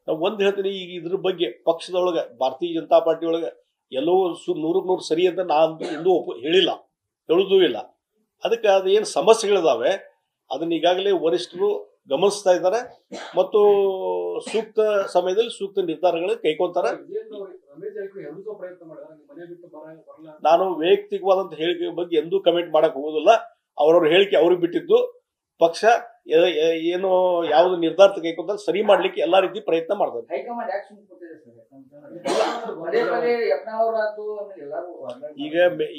ನಾವು ಒಂದು ಹೇಳ್ತೀನಿ, ಈಗ ಇದ್ರ ಬಗ್ಗೆ ಪಕ್ಷದೊಳಗೆ ಭಾರತೀಯ ಜನತಾ ಪಾರ್ಟಿ ಒಳಗೆ ಎಲ್ಲವೂ 100ಕ್ಕೆ 100 ಸರಿ ಅಂತ ನಾನು ಎಂದೂ ಹೇಳಿಲ್ಲ, ಹೇಳುವುದೂ ಇಲ್ಲ. ಅದಕ್ಕೆ ಅದು ಏನು ಸಮಸ್ಯೆಗಳಿದಾವೆ ಅದನ್ನ ಈಗಾಗಲೇ ವರಿಷ್ಠರು ಗಮನಿಸ್ತಾ ಇದ್ದಾರೆ ಮತ್ತು ಸೂಕ್ತ ಸಮಯದಲ್ಲಿ ಸೂಕ್ತ ನಿರ್ಧಾರಗಳು ಕೈಗೊಳ್ತಾರೆ. ನಾನು ವೈಯಕ್ತಿಕವಾದಂಥ ಹೇಳಿಕೆ ಬಗ್ಗೆ ಎಂದೂ ಕಮೆಂಟ್ ಮಾಡಕ್ ಹೋಗೋದಿಲ್ಲ. ಅವ್ರವ್ರ ಹೇಳಿಕೆ ಅವ್ರಿಗೆ ಬಿಟ್ಟಿದ್ದು. ಪಕ್ಷ ಏನು ಯಾವ್ದು ನಿರ್ಧಾರ ಕೈಗೊಂಡ್ರೆ ಸರಿ ಮಾಡ್ಲಿಕ್ಕೆ ಎಲ್ಲಾ ರೀತಿ ಪ್ರಯತ್ನ ಮಾಡ್ತಾರೆ.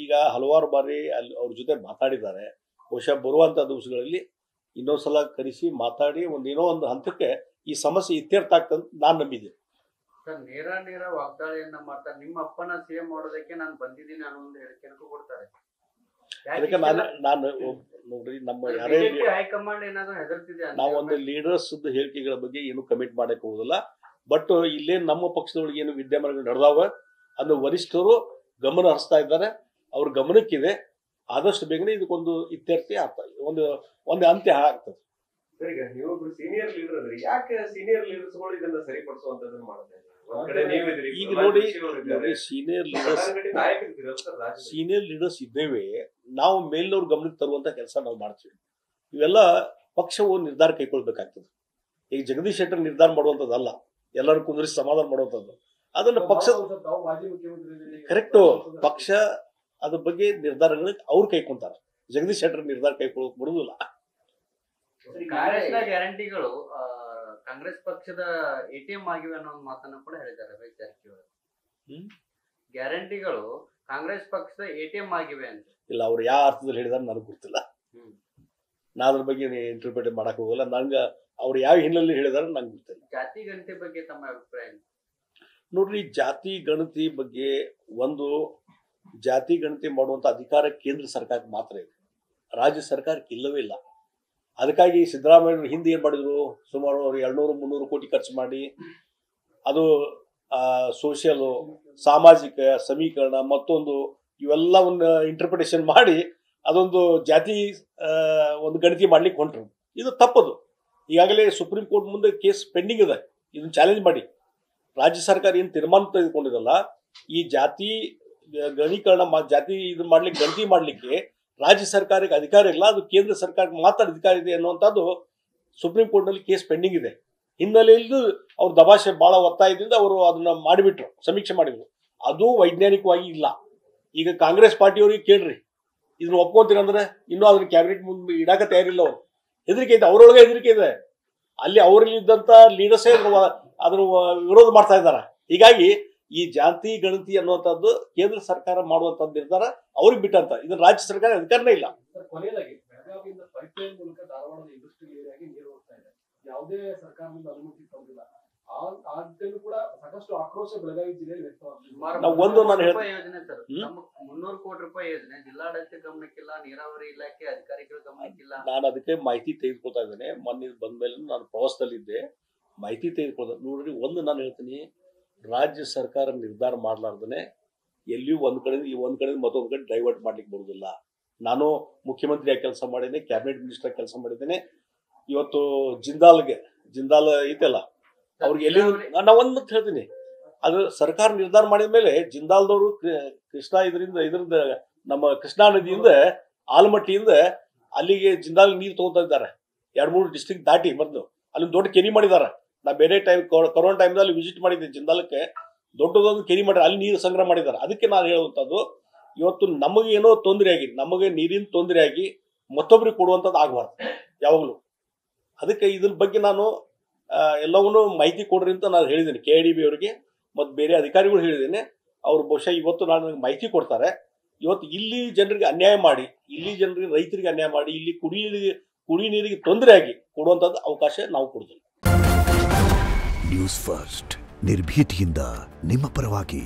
ಈಗ ಹಲವಾರು ಬಾರಿ ಅಲ್ಲಿ ಅವ್ರ ಜೊತೆ ಮಾತಾಡಿದ್ದಾರೆ. ಬಹುಶಃ ಬರುವಂತ ದಿವಸಗಳಲ್ಲಿ ಇನ್ನೊಂದ್ಸಲ ಕರೆಸಿ ಮಾತಾಡಿ ಏನೋ ಒಂದು ಹಂತಕ್ಕೆ ಈ ಸಮಸ್ಯೆ ಇತ್ಯರ್ಥ ಆಗ್ತದೆ ನಾನು ನಂಬಿದ್ದೆ. ನೇರ ವಾಗ್ದಾಳಿಯನ್ನ ಮಾಡ್ತಾರೆ. ನಿಮ್ಮ ಅಪ್ಪನ ಸಿಎಂ ಮಾಡೋದಕ್ಕೆ ನಾನು ಬಂದಿದ್ದೀನಿ ಅನ್ನೋ ಒಂದು ಹೇಳಿಕೆಯನ್ನು ಕೊಡ್ತಾರೆ. ಅದಕ್ಕೆ ನಾನು ನೋಡ್ರಿ, ನಮ್ಮ ಯಾರೇ ಹೈಕಮಾಂಡ್ ಏನಾದ್ರು ಹೆದರ್ತಿದೆ, ನಾವು ಒಂದು ಲೀಡರ್ಸ್ ಹೇಳಿಕೆಗಳ ಬಗ್ಗೆ ಏನು ಕಮಿಟ್ ಮಾಡಕ್ ಹೋಗುದಿಲ್ಲ. ಬಟ್ ಇಲ್ಲೇ ನಮ್ಮ ಪಕ್ಷದೊಳಗೆ ಏನು ವಿದ್ಯಮಾನಗಳು ನಡೆದಾವ ಅದನ್ನು ವರಿಷ್ಠರು ಗಮನ ಹರಿಸ್ತಾ ಇದ್ದಾರೆ. ಅವ್ರ ಗಮನಕ್ಕಿದೆ. ಆದಷ್ಟು ಬೇಗನೆ ಇದಕ್ಕೊಂದು ಇತ್ಯರ್ಥ ಆಗ್ತದೆ, ಒಂದು ಅಂತ್ಯ ಆಗ್ತದೆ. ಈಗ ನೀವೊಬ್ರು ಸೀನಿಯರ್ ಲೀಡರ್ ಅದ್ರಿ, ಯಾಕೆ ಸೀನಿಯರ್ ಲೀಡರ್ಸ್ಗಳು ಇದನ್ನ ಸರಿಪಡಿಸುವಂತದನ್ನ ಮಾಡ್ತಾ ಇದ್ದಾರೆ? ಈಗ ನೋಡಿ, ಸೀನಿಯರ್ ಲೀಡರ್ಸ್ ಇದ್ದೇವೆ, ನಾವು ಮೇಲಿನವ್ರ ಗಮನಕ್ಕೆ ತರುವಂತ ಕೆಲಸ ನಾವು ಮಾಡ್ತೀವಿ. ಇವೆಲ್ಲ ಪಕ್ಷವು ನಿರ್ಧಾರ ಕೈಗೊಳ್ಬೇಕಾಗ್ತದೆ. ಈಗ ಜಗದೀಶ್ ಶೆಟ್ಟರ್ ನಿರ್ಧಾರ ಮಾಡುವಂತದ್ದಲ್ಲ, ಎಲ್ಲರೂ ಕುಂದ್ರಿಸಿ ಸಮಾಧಾನ ಮಾಡುವಂತದ್ದು. ಅದನ್ನ ಪಕ್ಷ ಕರೆಕ್ಟು, ಪಕ್ಷ ಅದ್ರ ಬಗ್ಗೆ ನಿರ್ಧಾರಗಳು ಅವ್ರು ಕೈಕೊಂತಾರೆ. ಜಗದೀಶ್ ಶೆಟ್ಟರ್ ನಿರ್ಧಾರ ಕೈಗೊಳ್ಳೋಕೆ ಬರುದಿಲ್ಲ. ಗ್ಯಾರಂಟಿಗಳು ಕಾಂಗ್ರೆಸ್ ಪಕ್ಷದ ಎಟಿಎಂ ಆಗಿವೆ ಅನ್ನೋ ಒಂದು ಮಾತನ್ನ ಕೂಡ ಹೇಳಿದ್ದಾರೆ ರಮೇಶ್ ಜಾರಕಿಹೊಳಿ. ಗ್ಯಾರಂಟಿಗಳು ಕಾಂಗ್ರೆಸ್ ಪಕ್ಷದ ಎಟಿಎಂ ಆಗಿವೆ ಅಂತ. ಇಲ್ಲ, ಅವ್ರು ಯಾವ ಅರ್ಥದಲ್ಲಿ ಹೇಳಿದಾರೆ ನನಗೆ ಗೊತ್ತಿಲ್ಲ. ನಾ ಅದ್ರ ಬಗ್ಗೆ ಇಂಟರ್ಪ್ರಿಟೇಟ್ ಮಾಡಕ್ ಹೋಗಲ್ಲ. ನಂಗೆ ಅವ್ರು ಯಾವ ಹಿನ್ನೆಲೆ ಹೇಳಿದಾರೆ ನಂಗೆ ಗೊತ್ತಿಲ್ಲ. ಜಾತಿ ಗಣತಿ ಬಗ್ಗೆ ತಮ್ಮ ಅಭಿಪ್ರಾಯ? ನೋಡ್ರಿ, ಜಾತಿ ಗಣತಿ ಬಗ್ಗೆ ಜಾತಿ ಗಣತಿ ಮಾಡುವಂತ ಅಧಿಕಾರ ಕೇಂದ್ರ ಸರ್ಕಾರಕ್ಕೆ ಮಾತ್ರ ಇದೆ, ರಾಜ್ಯ ಸರ್ಕಾರಕ್ಕೆ ಇಲ್ಲವೇ ಇಲ್ಲ. ಅದಕ್ಕಾಗಿ ಸಿದ್ದರಾಮಯ್ಯ ಹಿಂದೆ ಏನ್ ಮಾಡಿದ್ರು, ಸುಮಾರು 200-300 ಕೋಟಿ ಖರ್ಚು ಮಾಡಿ ಅದು ಸೋಷಿಯಲ್ ಸಾಮಾಜಿಕ ಸಮೀಕರಣ ಮತ್ತೊಂದು ಇವೆಲ್ಲವನ್ನ ಇಂಟರ್ಪ್ರಿಟೇಷನ್ ಮಾಡಿ ಅದೊಂದು ಜಾತಿ ಒಂದು ಗಣತಿ ಮಾಡ್ಲಿಕ್ಕೆ ಹೊಂಟ್ರು. ಇದು ತಪ್ಪದು. ಈಗಾಗಲೇ ಸುಪ್ರೀಂ ಕೋರ್ಟ್ ಮುಂದೆ ಕೇಸ್ ಪೆಂಡಿಂಗ್ ಇದೆ. ಇದನ್ನ ಚಾಲೆಂಜ್ ಮಾಡಿ ರಾಜ್ಯ ಸರ್ಕಾರ ಏನು ತೀರ್ಮಾನ ತೆಗೆದುಕೊಂಡಿದಲ್ಲ, ಈ ಜಾತಿ ಗಣೀಕರಣ ಜಾತಿ ಇದನ್ನ ಮಾಡ್ಲಿಕ್ಕೆ ಗಣತಿ ಮಾಡ್ಲಿಕ್ಕೆ ರಾಜ್ಯ ಸರ್ಕಾರಕ್ಕೆ ಅಧಿಕಾರ ಇಲ್ಲ, ಅದು ಕೇಂದ್ರ ಸರ್ಕಾರಕ್ಕೆ ಮಾತ್ರ ಅಧಿಕಾರ ಇದೆ ಅನ್ನುವಂಥದ್ದು ಸುಪ್ರೀಂ ಕೋರ್ಟ್ನಲ್ಲಿ ಕೇಸ್ ಪೆಂಡಿಂಗ್ ಇದೆ. ಹಿನ್ನೆಲೆಯಲ್ಲಿ ಅವ್ರ ದಬಾಷೆ ಬಹಳ ಒತ್ತಾಯದಿಂದ ಅವರು ಅದನ್ನ ಮಾಡಿಬಿಟ್ರು, ಸಮೀಕ್ಷೆ ಮಾಡಿದ್ರು. ಅದು ವೈಜ್ಞಾನಿಕವಾಗಿ ಇಲ್ಲ. ಈಗ ಕಾಂಗ್ರೆಸ್ ಪಾರ್ಟಿಯವ್ರಿಗೆ ಕೇಳ್ರಿ, ಇದನ್ನ ಒಪ್ಕೊಂತೀರಂದ್ರೆ ಇನ್ನೂ ಅದನ್ನ ಕ್ಯಾಬಿನೆಟ್ ಮುಂದೆ ಇಡಾಕ ತಯಾರಿಲ್ಲ. ಅವರು ಹೆದರಿಕೆ ಇದೆ, ಅವರೊಳಗೆ ಹೆದರಿಕೆ ಇದೆ. ಅಲ್ಲಿ ಅವರಲ್ಲಿದ್ದಂತ ಲೀಡರ್ಸೇ ಅದನ್ನು ವಿರೋಧ ಮಾಡ್ತಾ ಇದ್ದಾರೆ. ಹೀಗಾಗಿ ಈ ಜಾತಿ ಗಣತಿ ಅನ್ನುವಂಥದ್ದು ಕೇಂದ್ರ ಸರ್ಕಾರ ಮಾಡುವಂತ ನಿರ್ಧಾರ ಅವ್ರಿಗೆ ಬಿಟ್ಟಂತ, ಇದನ್ನ ರಾಜ್ಯ ಸರ್ಕಾರ ಅಧಿಕಾರನೇ ಇಲ್ಲ. ಕೊನೆಯದಾಗಿ ಬೆಳಗಾವಿಯಿಂದ ಪೈಪ್ಲೈನ್ ಮೂಲಕ ಧಾರವಾಡದ ಇಂಡಸ್ಟ್ರಿಯಲ್ ಏರಿಯಾಗೆ ನೀರು ಹೋಗ್ತಾ ಇದೆ, ಯಾವುದೇ ಸರ್ಕಾರದಿಂದ ಅನುಮತಿ ತಂದಿಲ್ಲ. ಆದ್ರೂ ಕೂಡ ಸಾಕಷ್ಟು ಆಕ್ರೋಶ ಬೆಳಗಾವಿ ಜಿಲ್ಲೆಯಲ್ಲಿ ವ್ಯಕ್ತವಾಗ್ತಿದೆ. ಯೋಜನೆ ಸರ್, 300 ಕೋಟಿ ರೂಪಾಯಿ ಯೋಜನೆ ಜಿಲ್ಲಾಡಳಿತ ಗಮನಕ್ಕಿಲ್ಲ, ನೀರಾವರಿ ಇಲಾಖೆ ಅಧಿಕಾರಿಗಳ ಗಮನಕ್ಕಿಲ್ಲ. ನಾನು ಅದಕ್ಕೆ ಮಾಹಿತಿ ತೆಗೆದುಕೊಳ್ತಾ ಇದ್ದೇನೆ. ಮೊನ್ನೆ ಬಂದ್ಮೇಲೆ ನಾನು ಪ್ರವಾಸದಲ್ಲಿದ್ದೆ, ಮಾಹಿತಿ ತೆಗೆದುಕೊಳ್ತಾ. ನೋಡ್ರಿ, ನಾನು ಹೇಳ್ತೀನಿ, ರಾಜ್ಯ ಸರ್ಕಾರ ನಿರ್ಧಾರ ಮಾಡ್ಲಾರ್ದನೆ ಎಲ್ಲಿಯೂ ಒಂದ್ ಕಡೆ ಮತ್ತೊಂದ್ ಕಡೆ ಡೈವರ್ಟ್ ಮಾಡ್ಲಿಕ್ಕೆ ಬರುದಿಲ್ಲ. ನಾನು ಮುಖ್ಯಮಂತ್ರಿಯಾಗಿ ಕೆಲಸ ಮಾಡಿದ್ದೇನೆ, ಕ್ಯಾಬಿನೆಟ್ ಮಿನಿಸ್ಟರ್ ಕೆಲಸ ಮಾಡಿದ್ದೇನೆ. ಇವತ್ತು ಜಿಂದಾಲ್ ಐತಲ್ಲ, ಅವ್ರಿಗೆ ಎಲ್ಲಿ ನಾ ಒಂದ್ ಮತ್ತೆ ಹೇಳ್ತೀನಿ, ಅದು ಸರ್ಕಾರ ನಿರ್ಧಾರ ಮಾಡಿದ ಮೇಲೆ ಜಿಂದಾಲ್ದವರು ಇದರಿಂದ ನಮ್ಮ ಕೃಷ್ಣಾ ನದಿಯಿಂದ ಆಲಮಟ್ಟಿಯಿಂದ ಅಲ್ಲಿಗೆ ಜಿಂದಾಲ್ ನೀರು ತಗೋತಾ ಇದ್ದಾರೆ. 2-3 ಡಿಸ್ಟ್ರಿಕ್ಟ್ ದಾಟಿ ಬಂದು ಅಲ್ಲಿ ದೊಡ್ಡ ಕೆರಿ ಮಾಡಿದ್ದಾರೆ. ನಾ ಬೇರೆ ಟೈಮ್ ಕೊರೋನಾ ಟೈಮ್ದಲ್ಲಿ ವಿಸಿಟ್ ಮಾಡಿದ್ದೆ ಜಿಂದಾಲಕ್ಕೆ. ದೊಡ್ಡದೊಂದು ಕೆರಿ ಮಾಡಿ ಅಲ್ಲಿ ನೀರು ಸಂಗ್ರಹ ಮಾಡಿದ್ದಾರೆ. ಅದಕ್ಕೆ ನಾನು ಹೇಳುವಂಥದ್ದು, ಇವತ್ತು ನಮಗೆ ಏನೋ ತೊಂದರೆ ಆಗಿ, ನಮಗೆ ನೀರಿನ ತೊಂದರೆ ಆಗಿ ಮತ್ತೊಬ್ಬರಿಗೆ ಕೊಡುವಂಥದ್ದು ಆಗಬಾರ್ದು ಯಾವಾಗಲೂ. ಅದಕ್ಕೆ ಇದ್ರ ಬಗ್ಗೆ ನಾನು ಎಲ್ಲವನ್ನೂ ಮಾಹಿತಿ ಕೊಡ್ರಿ ಅಂತ ನಾನು ಹೇಳಿದ್ದೇನೆ KIDB ಅವರಿಗೆ ಮತ್ತು ಬೇರೆ ಅಧಿಕಾರಿಗಳು ಹೇಳಿದ್ದೇನೆ. ಅವ್ರು ಬಹುಶಃ ಇವತ್ತು ನನಗೆ ಮಾಹಿತಿ ಕೊಡ್ತಾರೆ. ಇವತ್ತು ಇಲ್ಲಿ ಜನರಿಗೆ ಅನ್ಯಾಯ ಮಾಡಿ, ಇಲ್ಲಿ ಜನರಿಗೆ ರೈತರಿಗೆ ಅನ್ಯಾಯ ಮಾಡಿ, ಇಲ್ಲಿ ಕುಡಿ ನೀರಿಗೆ ತೊಂದರೆ ಆಗಿ ಕೊಡುವಂಥದ್ದು ಅವಕಾಶ ನಾವು ಕೊಡ್ತೀವಿ. ನ್ಯೂಸ್ ಫಸ್ಟ್, ನಿರ್ಭೀತಿಯಿಂದ ನಿಮ್ಮ ಪರವಾಗಿ.